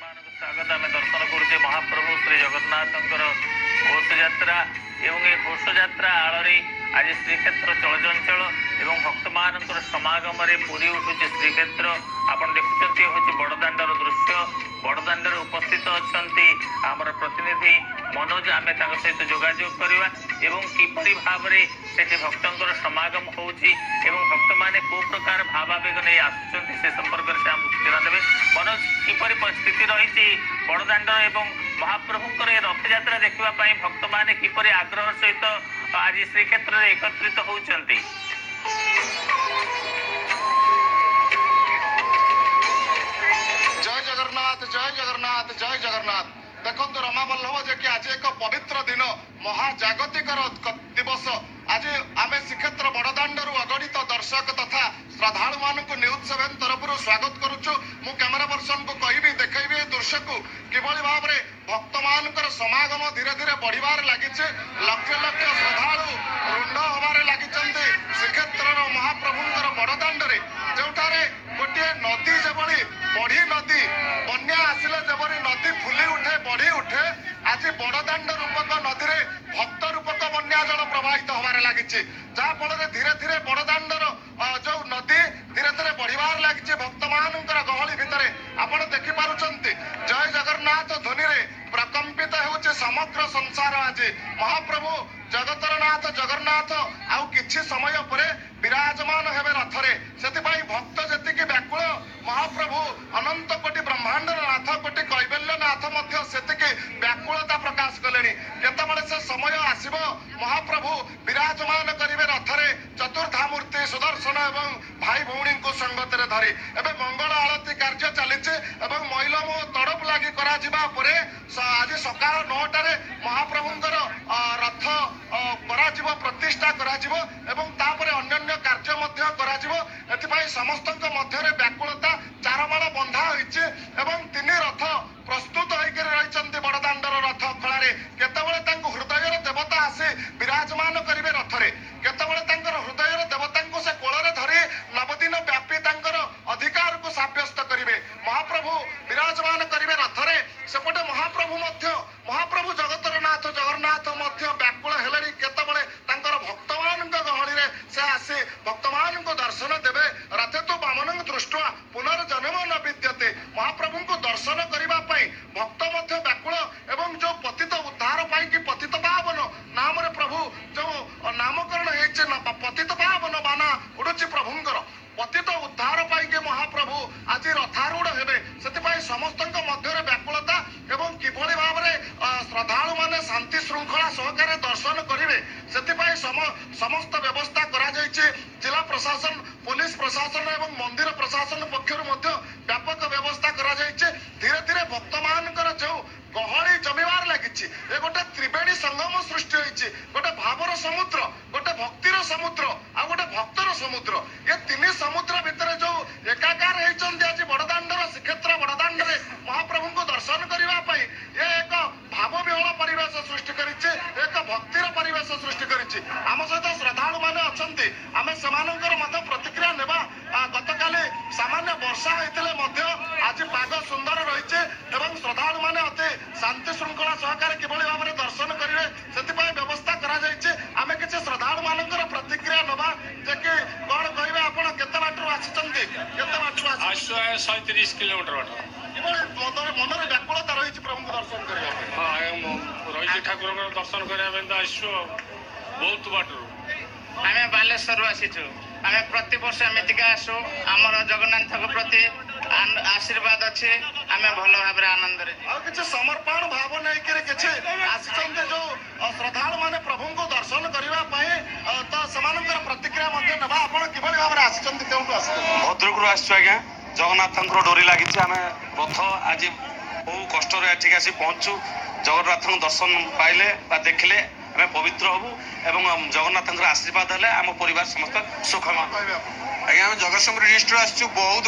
स्वागत आम दर्शन करुचे महाप्रभु श्री जगन्नाथंकर घोष यात्रा एवं ये घोष यात्रा आड़ आज श्रीक्षेत्र चलचंचल एवं भक्त मान समागम पूरी उठुचे श्रीक्षेत्र आपन देखुंत हूँ बड़दाण्डर दृश्य बड़दाण्डर उपस्थित अच्छा आमर प्रतिनिधि मनोज आम सहित जोगाजोग करवा एवं किपरि भाव में से भक्तर समागम होची भक्त माने को प्रकार भावावेग नहीं आसुच्च से संपर्क से आम सूचना देवे। मनोज किपरि स्थिति रही बड़दाण्ड एवं महाप्रभुंकर रथ यात्रा देखा भक्त माने किपरि आग्रह सहित आज श्रीक्षेत्र में एकत्रित होती। जय जगन्नाथ जय जगन्नाथ जय जगन्नाथ। देखो रमावल्लभ जे कि आज एक पवित्र दिन महाजागतिक दिवस आज आम श्रीक्षेत्र बड़दाण्डरू अगणित दर्शक तथा श्रद्धालु मानक न्यूज 7 तरफ स्वागत करुचु। मु कैमेरा पर्सन को कहबी देखैबी दृश्य को किभली भाव में भक्त मानकर समागम धीरे धीरे बढ़िबार लागिছে। लक्ष लक्ष श्रद्धालु रुंड हबार लागिचंती श्रीक्षेत्र महाप्रभुंकर बड़दाण्डरे जोठारे गोटे नदी जेभली बढ़ी नदी बन्या आसिले जेभली नदी फुली उठे बढ़ी उठे आज बड़दाण्ड रूपक नदी रे भक्त रूपक बन्या जल प्रवाहित हबार लागिছে। जहा फल धीरे धीरे बड़दाण्डर जो नदी धीरे धीरे बढ़िबार लागिছে भक्त मानकर गहली भितर आपण देखि पारुचंती। जय जगन्नाथ ध्वनि रे प्रकंपित होउचे समग्र संसार। आज महाप्रभु जगतर नाथ जगन्नाथ आउ किछि समय परे विराजमान हेबे रथरे सेतिपाई भक्त जेतिकी व्याकुल महाप्रभु अनंत कोटि ब्रह्मांडर नाथ कोटि कैबल्य नाथ मध्य सेतिकी व्याकुलता प्रकाश कलेनी। केतबेले से समय आसीबो महाप्रभु विराजमान करिवे रथरे चतुर्धा मूर्ति सुदर्शन एवं भाई भौणी को संगतरे धरी एबे मंगल आरती कार्य चलीचे एवं महिलम तड़प लागि करा जिबा परे आज सकाळ 9 रे महाप्रभुंकर रथ कराजिब प्रतिष्ठा कराजिब एवं तापरे अन्य कार्य मध्य कराजिब। एथिपाई समस्तक मध्यरे व्याकुलता चारमाळ बंधा होइचे एवं तीन रथ प्रस्तुत होइके रहिचंती बड़दाण्डर रथ खଳାରେ। केतबेले तांको हृदयर देवता आसे विराजमान करिवे रथरे केतबेले तांकर हृदयर देवतांको से कोଳରେ धरि नवदिन व्यापी तांकर अधिकार को साब्यस्त करिवे। महाप्रभु विराजमान करिवे रथरे सेपटे महाप्रभु जगतर नाथ जगन्नाथ मध्य व्याकुल हेलेनी। केतबेले तांकर भक्तमानक गहली रे से आसे भक्तमानक दर्शन देवे। रथे तो वामनं दृष्ट्वा पुनर्जन्म न विद्यते। महाप्रभु को दर्शन करिबा पई भक्त मध्य व्याकुल एवं जो पतित उद्धार पाई कि पतित पावन नाम रे प्रभु जो नामकरण हेचे पतित पावन बाना उडुची प्रभुंकर पतित उद्धार पाई के महाप्रभु आज रथारूढ़ हेबे। सेतिपाई समस्तक मध्यरे व्याकुलता एवं किभली भाव में श्रद्धालु माने शांति श्रृंखला सहकारे दर्शन करिवे सेतिपाई समस्त व्यवस्था करा जायछि। जिला प्रशासन पुलिस प्रशासन एवं मंदिर प्रशासन पक्षर मध्य व्यापक व्यवस्था करा जायछि। धीरे धीरे भक्त मानकर जो गहली जमीबार लागिछि ए गोटे त्रिवेणी संगम सृष्टि होइछि। गोटे भावर समुद्र गोटे भक्तिर समुद्र आ गोटे भक्तर समुद्र ये तीन समुद्र भितर जो एकाकार होइचंती आज बड़दाण्डर श्रीक्षेत्र बड़दाण्डरे महाप्रभु को दर्शन करिबा पई ये एक भाव विहल परिवेश सृष्टि करिछि एक भक्तिर परिवेश सृष्टि करिछि। आम सहित श्रद्धालु माने अछंती आमे समानकर मध्य प्रतिक्रिया नेबा। गतकाली सामान्य वर्षा होइतिले मध्य आज पाग सुंदर रहिছে एवं श्रद्धालु माने अति शांति श्रृंखला सहकारे किभली भाव में दर्शन करिवे सेतिपाई व्यवस्था करा जायछि। आमे किछि श्रद्धालु मानकर प्रतिक्रिया नबा जे कि कोन कहिबे आपण केते बाटरू आछिचंती केते बाटरू आसु 130 किलोमीटर बाट किभली मनरे व्याकुलता रहिछि प्रभु को दर्शन करिवा। हां रहिछि ठाकुर को दर्शन करिया बेंदा आसु बहुत बाटरू आमे बालेश्वर आसीछु। आमे प्रति वर्ष एमितिका आसु हमर जगन्नाथ को प्रति आशीर्वाद अच्छे आमे भल भाव आनंद रे आ किछि समर्पण भाव नै करे किछि आसीचंते जो श्रद्धालु माने प्रभु को दर्शन करिवा पई तो समानकर प्रतिक्रिया मध्ये नबा। आपण किभली भाव रे आसीचंते केउटु आसीते भद्रकरू आसछु आज्ञा जगन्नाथंकर डोरी लागिछि। आमे रथ आज बहु कष्ट रे एठिक आसी पहुंचू जगन्नाथन दर्शन पाइले बा देखले आमे पवित्र हबु एवं जगन्नाथंकर आशीर्वाद हेले आम परिवार समस्त सुखमय। कहबे आज्ञा आमे जगतसिंहपुर डिस्ट्रिक्ट आसछु बहुत